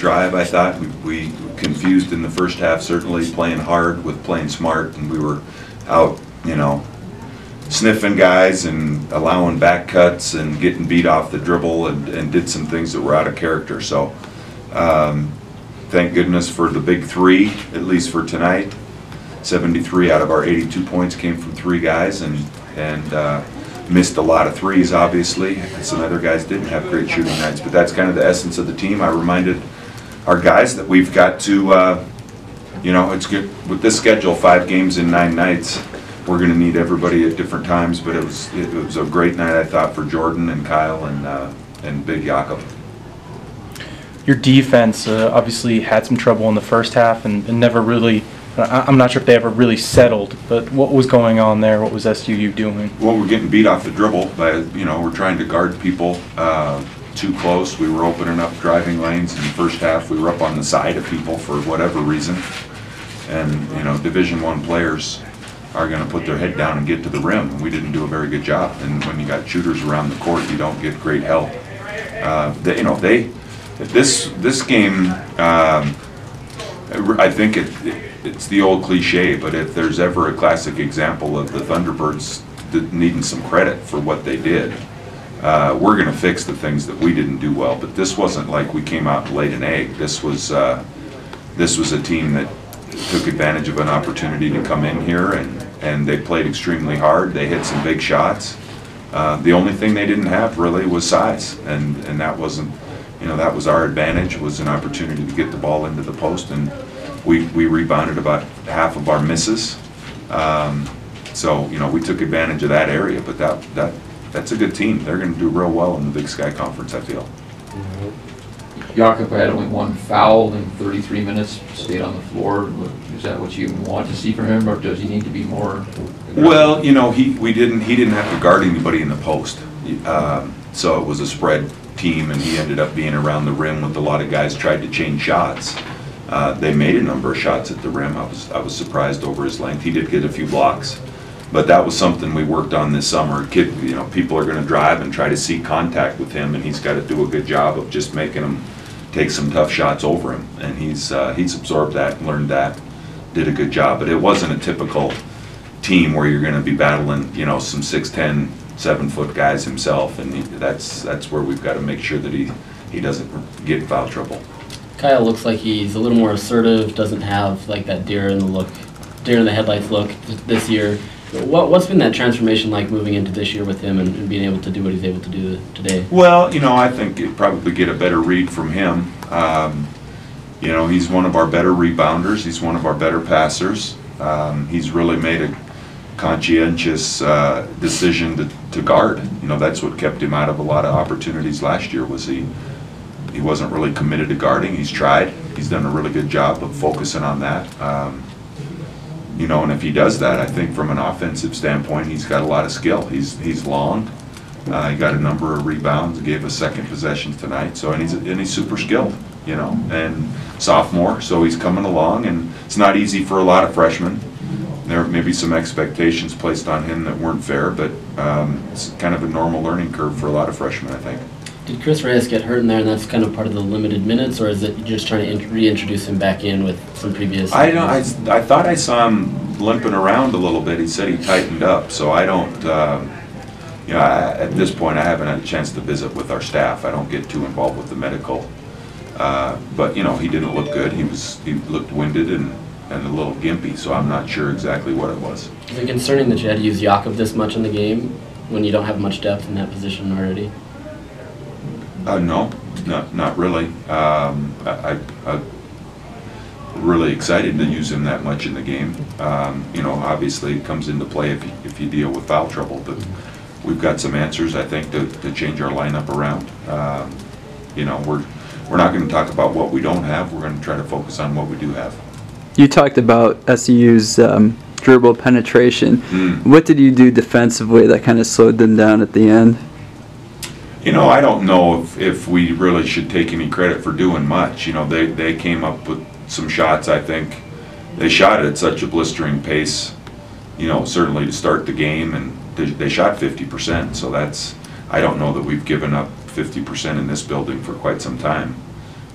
drive, I thought. We confused in the first half, certainly playing hard with playing smart, and we were out, sniffing guys and allowing back cuts and getting beat off the dribble and did some things that were out of character. So thank goodness for the big three, at least for tonight. 73 out of our 82 points came from three guys, and missed a lot of threes, obviously. Some other guys didn't have great shooting nights, but that's kind of the essence of the team. I reminded our guys that we've got to, it's good with this schedule, 5 games in 9 nights. We're going to need everybody at different times, but it was a great night, I thought, for Jordan and Kyle and Big Jakob. Your defense obviously had some trouble in the first half and never really, I'm not sure if they ever really settled, but what was going on there? What was SUU doing? Well, we're getting beat off the dribble by, we're trying to guard people too close. We were opening up driving lanes in the first half. We were up on the side of people for whatever reason. And, Division I players are going to put their head down and get to the rim. We didn't do a very good job. And when you got shooters around the court, you don't get great help. This game, I think it's the old cliche, but if there's ever a classic example of the Thunderbirds needing some credit for what they did, we're going to fix the things that we didn't do well. But this wasn't like we came out and laid an egg. This was a team that took advantage of an opportunity to come in here, and they played extremely hard. They hit some big shots. The only thing they didn't have really was size, and that wasn't, that was our advantage. Was an opportunity to get the ball into the post, and we rebounded about half of our misses. So we took advantage of that area, but that's a good team. They're going to do real well in the Big Sky Conference, I feel. Jakob had only one foul in 33 minutes, stayed on the floor. Is that what you want to see from him, or does he need to be more aggressive? Well, he didn't have to guard anybody in the post. So it was a spread team, and he ended up being around the rim with a lot of guys tried to change shots. They made a number of shots at the rim. I was surprised over his length. He did get a few blocks, but that was something we worked on this summer. People are going to drive and try to seek contact with him, and he's got to do a good job of just making them take some tough shots over him. And he's absorbed that and learned that. Did a good job, but it wasn't a typical team where you're going to be battling, some 6'10", 7-foot guys himself, and that's where we've got to make sure that he doesn't get in foul trouble. Kyle looks like he's a little more assertive, doesn't have like that deer in the headlights look this year. What's been that transformation like moving into this year with him and being able to do what he's able to do today? Well, I think you'd probably get a better read from him. He's one of our better rebounders. He's one of our better passers. He's really made a conscientious decision to guard. That's what kept him out of a lot of opportunities last year. Was he wasn't really committed to guarding. He's tried. He's done a really good job of focusing on that. And if he does that, I think from an offensive standpoint, he's got a lot of skill. He's long. He got a number of rebounds. Gave us second possessions tonight. So and he's super skilled. And sophomore, so he's coming along. And it's not easy for a lot of freshmen. There may be some expectations placed on him that weren't fair, but it's kind of a normal learning curve for a lot of freshmen, I think. Did Chris Reyes get hurt in there, and that's kind of part of the limited minutes, or is it just trying to reintroduce him back in with some previous? I thought I saw him limping around a little bit. He said he tightened up, so I don't. At this point, I haven't had a chance to visit with our staff. I don't get too involved with the medical, but he didn't look good. He looked winded and a little gimpy, so I'm not sure exactly what it was. Is it concerning that you had to use Jakob this much in the game when you don't have much depth in that position already? No, not really. I'm really excited to use him that much in the game. Obviously it comes into play if you deal with foul trouble, but we've got some answers, I think, to change our lineup around. We're not going to talk about what we don't have. We're going to try to focus on what we do have. You talked about SUU's dribble penetration. What did you do defensively that kind of slowed them down at the end? I don't know if we really should take any credit for doing much. They came up with some shots, I think. They shot at such a blistering pace, certainly to start the game, and they shot 50%, so I don't know that we've given up 50% in this building for quite some time.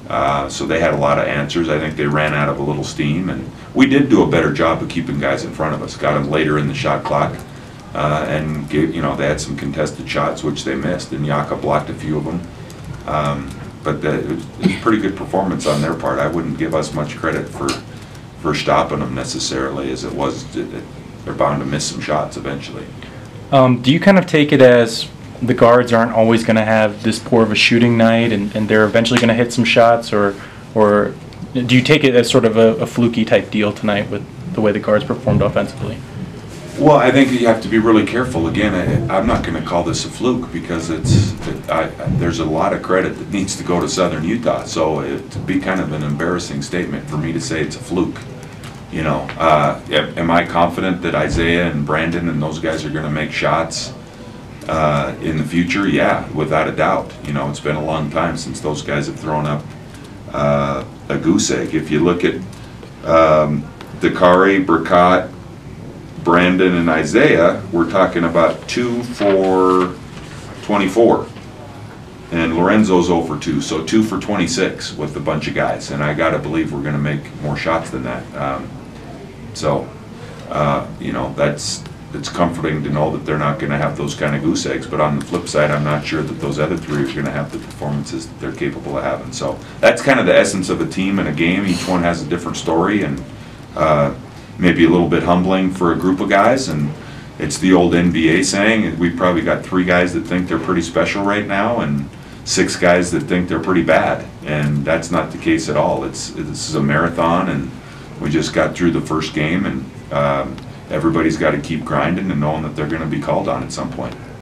So they had a lot of answers. I think they ran out of a little steam, and we did do a better job of keeping guys in front of us. Got them later in the shot clock, and they had some contested shots which they missed, and Yaka blocked a few of them. But it was a pretty good performance on their part. I wouldn't give us much credit for stopping them necessarily, as it was. They're bound to miss some shots eventually. Do you kind of take it as the guards aren't always going to have this poor of a shooting night, and they're eventually going to hit some shots, or do you take it as sort of a fluky type deal tonight with the way the guards performed offensively? Well, I think you have to be really careful. Again, I'm not going to call this a fluke, because there's a lot of credit that needs to go to Southern Utah. So it'd be kind of an embarrassing statement for me to say it's a fluke. Am I confident that Isaiah and Brandon and those guys are going to make shots in the future? Yeah, without a doubt. It's been a long time since those guys have thrown up a goose egg. If you look at Dakari, Burkott, Brandon, and Isaiah, we're talking about 2 for 24. And Lorenzo's 0 for 2, so 2 for 26 with a bunch of guys. And I got to believe we're going to make more shots than that. It's comforting to know that they're not going to have those kind of goose eggs. But on the flip side, I'm not sure that those other 3 are going to have the performances that they're capable of having. So that's kind of the essence of a team and a game. Each one has a different story, and maybe a little bit humbling for a group of guys. And it's the old NBA saying, we've probably got 3 guys that think they're pretty special right now, and 6 guys that think they're pretty bad. And that's not the case at all. This is a marathon, and we just got through the first game, and everybody's got to keep grinding and knowing that they're going to be called on at some point.